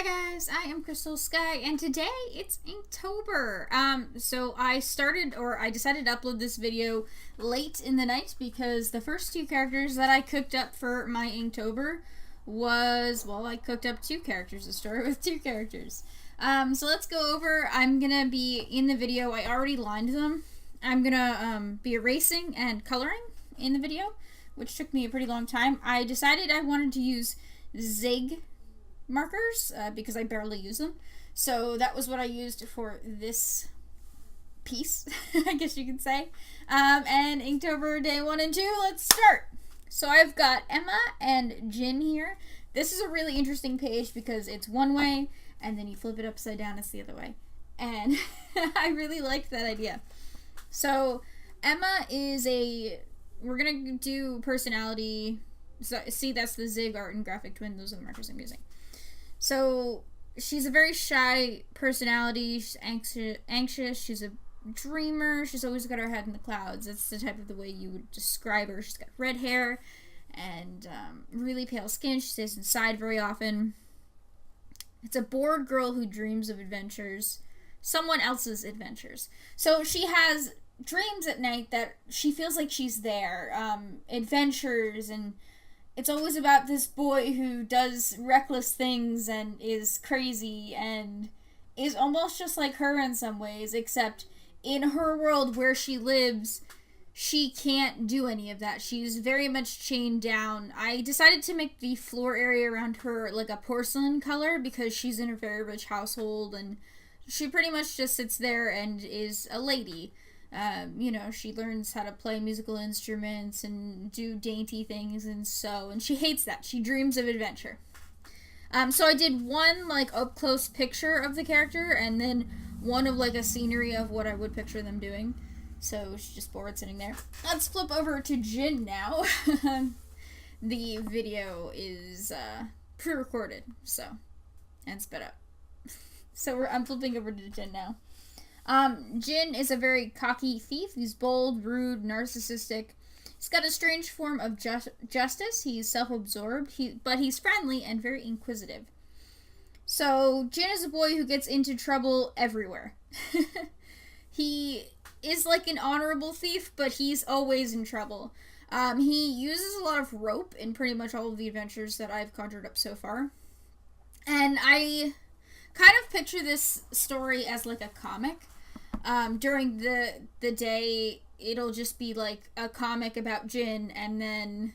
guys, I am Crystal Sky, and today it's Inktober. So I decided to upload this video late in the night because the first two characters that I cooked up for my Inktober I cooked up two characters, a story with two characters. So let's go over. I'm gonna be in the video. I already lined them. I'm gonna be erasing and coloring in the video, which took me a pretty long time. I decided I wanted to use Zig markers because I barely use them. So that was what I used for this piece, I guess you could say. And Inktober day 1 and 2, let's start. So I've got Emma and Jin here. This is a really interesting page because it's one way and then you flip it upside down, it's the other way. And I really liked that idea. So Emma is we're gonna do personality. So, see, that's the Zig art and graphic twin. Those are the markers I'm using. So she's a very shy personality. She's anxious. She's a dreamer. She's always got her head in the clouds. That's the type of the way you would describe her. She's got red hair and really pale skin. She stays inside very often. It's a bored girl who dreams of adventures, someone else's adventures. So she has dreams at night that she feels like she's there, adventures, and it's always about this boy who does reckless things and is crazy and is almost just like her in some ways, except in her world where she lives, she can't do any of that. She's very much chained down. I decided to make the floor area around her like a porcelain color because she's in a very rich household and she pretty much just sits there and is a lady. She learns how to play musical instruments and do dainty things and she hates that. She dreams of adventure. So I did one up close picture of the character and then one of a scenery of what I would picture them doing. So she's just bored sitting there. Let's flip over to Jin now. The video is pre-recorded, and sped up. So I'm flipping over to Jin now. Jin is a very cocky thief. He's bold, rude, narcissistic. He's got a strange form of justice. He's self-absorbed, but he's friendly and very inquisitive. So Jin is a boy who gets into trouble everywhere. He is like an honorable thief, but he's always in trouble. He uses a lot of rope in pretty much all of the adventures that I've conjured up so far. And I kind of picture this story as like a comic. During the day, it'll just be like a comic about Jin, and then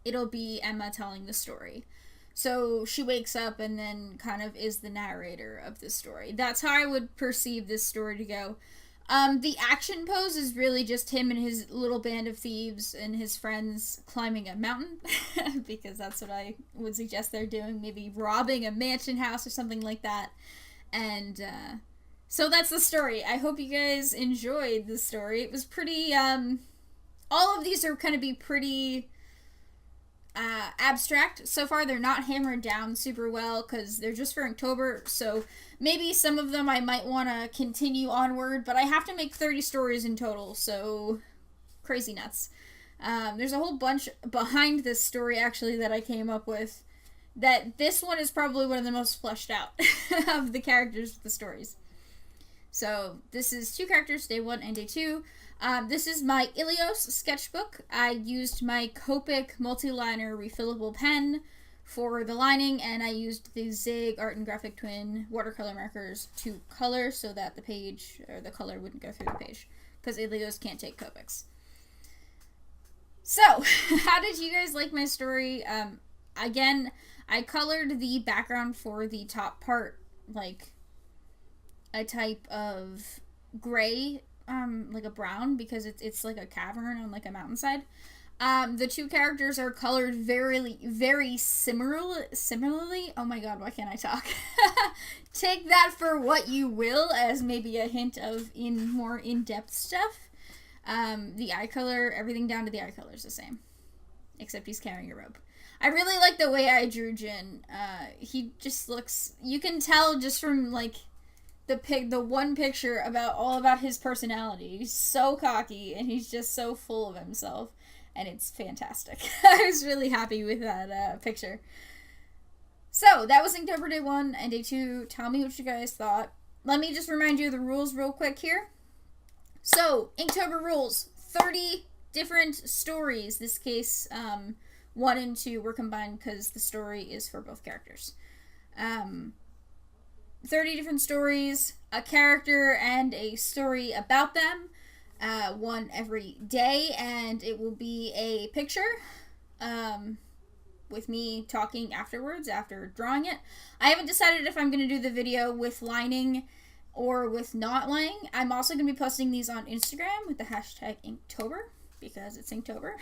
it'll be Emma telling the story. So she wakes up and then kind of is the narrator of the story. That's how I would perceive this story to go. The action pose is really just him and his little band of thieves and his friends climbing a mountain, because that's what I would suggest they're doing, maybe robbing a mansion house or something like that. And so that's the story. I hope you guys enjoyed the story. It was pretty, all of these are going to be pretty abstract. So far, they're not hammered down super well because they're just for Inktober, so maybe some of them I might want to continue onward, but I have to make 30 stories in total, so crazy nuts. There's a whole bunch behind this story, actually, that I came up with, that this one is probably one of the most fleshed out of the characters of the stories. So this is two characters, day 1 and day 2. This is my Ilios sketchbook. I used my Copic multi-liner refillable pen for the lining, and I used the Zig Art and Graphic Twin watercolor markers to color so that the page, or the color wouldn't go through the page, because Ilios can't take Copics. So, how did you guys like my story? Again, I colored the background for the top part, like a type of gray, like a brown, because it's like a cavern on like a mountainside. The two characters are colored very similarly. Oh my god, why can't I talk? Take that for what you will, as maybe a hint of more in-depth stuff. The eye color, everything down to the eye color is the same, except he's carrying a rope. I really like the way I drew Jin. He just looks, you can tell just from like the one picture all about his personality. He's so cocky and he's just so full of himself, and it's fantastic. I was really happy with that picture. So, that was Inktober Day 1 and Day 2. Tell me what you guys thought. Let me just remind you of the rules real quick here. So, Inktober rules. 30 different stories. This case, 1 and 2 were combined because the story is for both characters. 30 different stories, a character and a story about them. One every day, and it will be a picture. With me talking afterwards after drawing it. I haven't decided if I'm going to do the video with lining or with not lining. I'm also going to be posting these on Instagram with the hashtag Inktober because it's Inktober.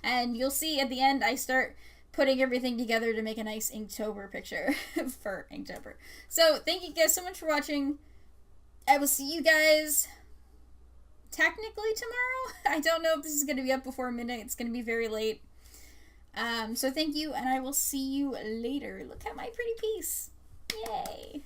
And you'll see at the end I start putting everything together to make a nice Inktober picture for Inktober. So thank you guys so much for watching. I will see you guys technically tomorrow. I don't know if this is going to be up before midnight. It's going to be very late. So thank you, and I will see you later. Look at my pretty piece. Yay.